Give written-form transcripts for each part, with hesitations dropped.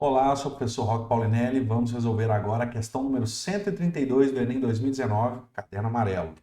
Olá, eu sou o professor Roque Paulinelli. Vamos resolver agora a questão número 132 do Enem 2019, caderno amarelo.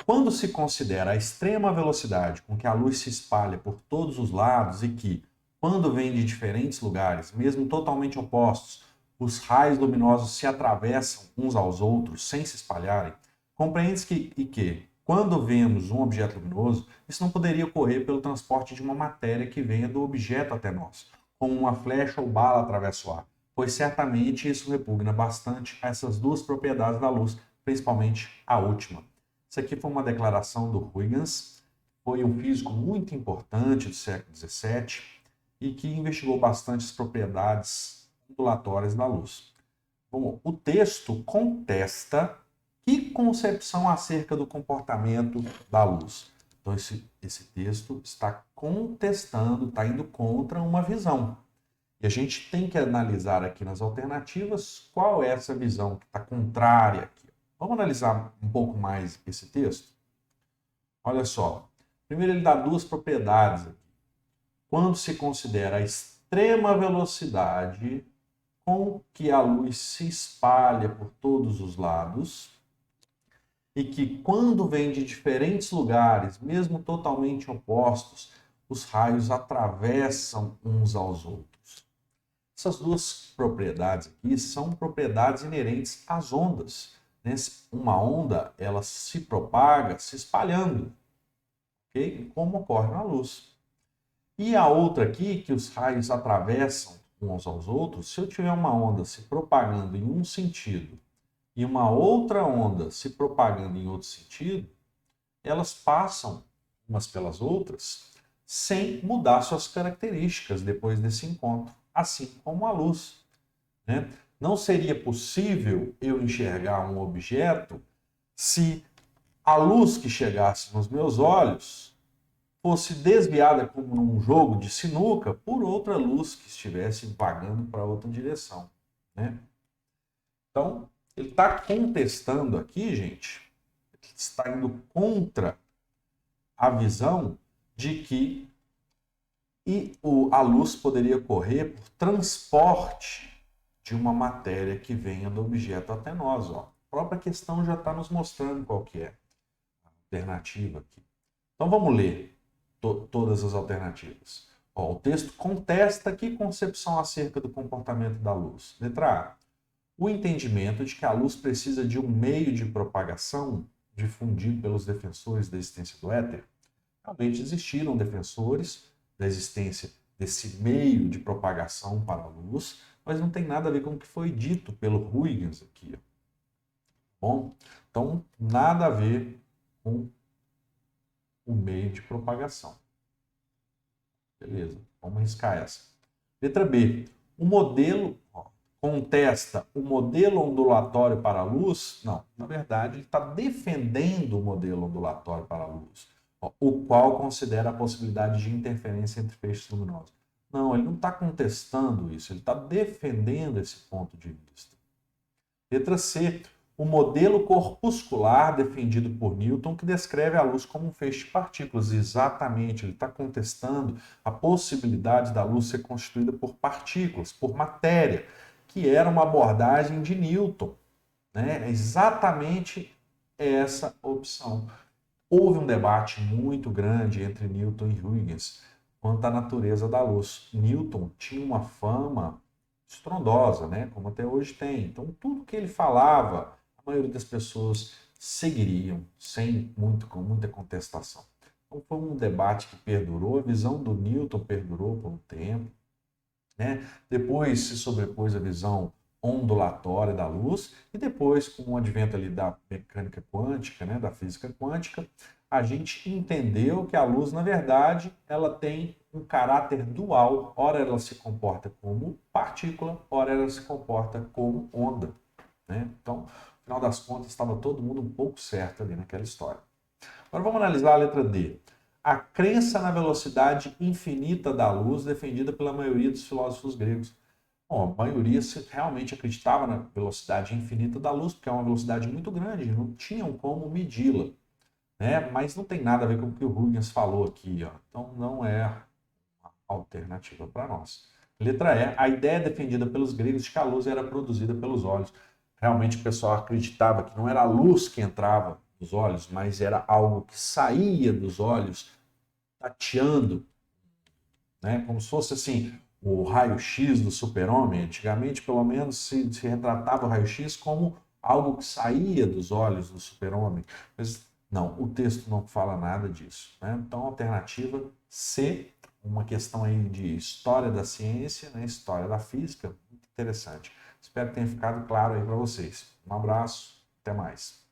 Quando se considera a extrema velocidade com que a luz se espalha por todos os lados e que, quando vem de diferentes lugares, mesmo totalmente opostos, os raios luminosos se atravessam uns aos outros sem se espalharem, compreende-se que, quando vemos um objeto luminoso, isso não poderia ocorrer pelo transporte de uma matéria que venha do objeto até nós, como uma flecha ou bala atravessa o ar, pois certamente isso repugna bastante a essas duas propriedades da luz, principalmente a última. Isso aqui foi uma declaração do Huygens, foi um físico muito importante do século XVII e que investigou bastante as propriedades ondulatórias da luz. Bom, o texto contesta que concepção acerca do comportamento da luz. Então, esse texto está contestando, está indo contra uma visão. E a gente tem que analisar aqui nas alternativas qual é essa visão que está contrária aqui. Vamos analisar um pouco mais esse texto? Olha só. Primeiro, ele dá duas propriedades aqui. Quando se considera a extrema velocidade com que a luz se espalha por todos os lados, e que quando vem de diferentes lugares, mesmo totalmente opostos, os raios atravessam uns aos outros. Essas duas propriedades aqui são propriedades inerentes às ondas. Uma onda, ela se propaga se espalhando, ok? Como ocorre na luz. E a outra aqui, que os raios atravessam uns aos outros, se eu tiver uma onda se propagando em um sentido e uma outra onda se propagando em outro sentido, elas passam umas pelas outras sem mudar suas características depois desse encontro, assim como a luz. Né? Não seria possível eu enxergar um objeto se a luz que chegasse nos meus olhos fosse desviada, como num jogo de sinuca, por outra luz que estivesse vagando para outra direção. Né? Então, ele está contestando aqui, gente, está indo contra a visão de que a luz poderia ocorrer por transporte de uma matéria que venha do objeto até nós. Ó. A própria questão já está nos mostrando qual que é a alternativa aqui. Então vamos ler todas as alternativas. Ó, o texto contesta que concepção acerca do comportamento da luz. Letra A. O entendimento de que a luz precisa de um meio de propagação difundido pelos defensores da existência do éter. Realmente existiram defensores da existência desse meio de propagação para a luz, mas não tem nada a ver com o que foi dito pelo Huygens aqui. Bom, então, nada a ver com o meio de propagação. Beleza, vamos riscar essa. Letra B. O modelo contesta o modelo ondulatório para a luz? Não, na verdade, ele está defendendo o modelo ondulatório para a luz, o qual considera a possibilidade de interferência entre feixes luminosos. Não, ele não está contestando isso, ele está defendendo esse ponto de vista. Letra C. O modelo corpuscular defendido por Newton, que descreve a luz como um feixe de partículas. Exatamente, ele está contestando a possibilidade da luz ser constituída por partículas, por matéria, que era uma abordagem de Newton. Né? É exatamente essa opção. Houve um debate muito grande entre Newton e Huygens quanto à natureza da luz. Newton tinha uma fama estrondosa, né? Como até hoje tem. Então, tudo que ele falava, a maioria das pessoas seguiriam com muita contestação. Então, foi um debate que perdurou, a visão do Newton perdurou por um tempo. Né? Depois se sobrepôs a visão ondulatória da luz e depois, com o advento ali da mecânica quântica, né, da física quântica, a gente entendeu que a luz, na verdade, ela tem um caráter dual. Ora ela se comporta como partícula, ora ela se comporta como onda. Né? Então, no final das contas, estava todo mundo um pouco certo ali naquela história. Agora vamos analisar a letra D. A crença na velocidade infinita da luz defendida pela maioria dos filósofos gregos. Bom, a maioria realmente acreditava na velocidade infinita da luz, porque é uma velocidade muito grande, não tinham como medi-la. Né? Mas não tem nada a ver com o que o Huygens falou aqui. Ó. Então não é uma alternativa para nós. Letra E, a ideia defendida pelos gregos de que a luz era produzida pelos olhos. Realmente o pessoal acreditava que não era a luz que entrava nos olhos, mas era algo que saía dos olhos, tateando, né? Como se fosse assim, o raio-x do super-homem. Antigamente, pelo menos, se retratava o raio-x como algo que saía dos olhos do super-homem. Mas não, o texto não fala nada disso, né? Então, alternativa C, uma questão aí de história da ciência, né? História da física, muito interessante. Espero que tenha ficado claro aí para vocês. Um abraço, até mais.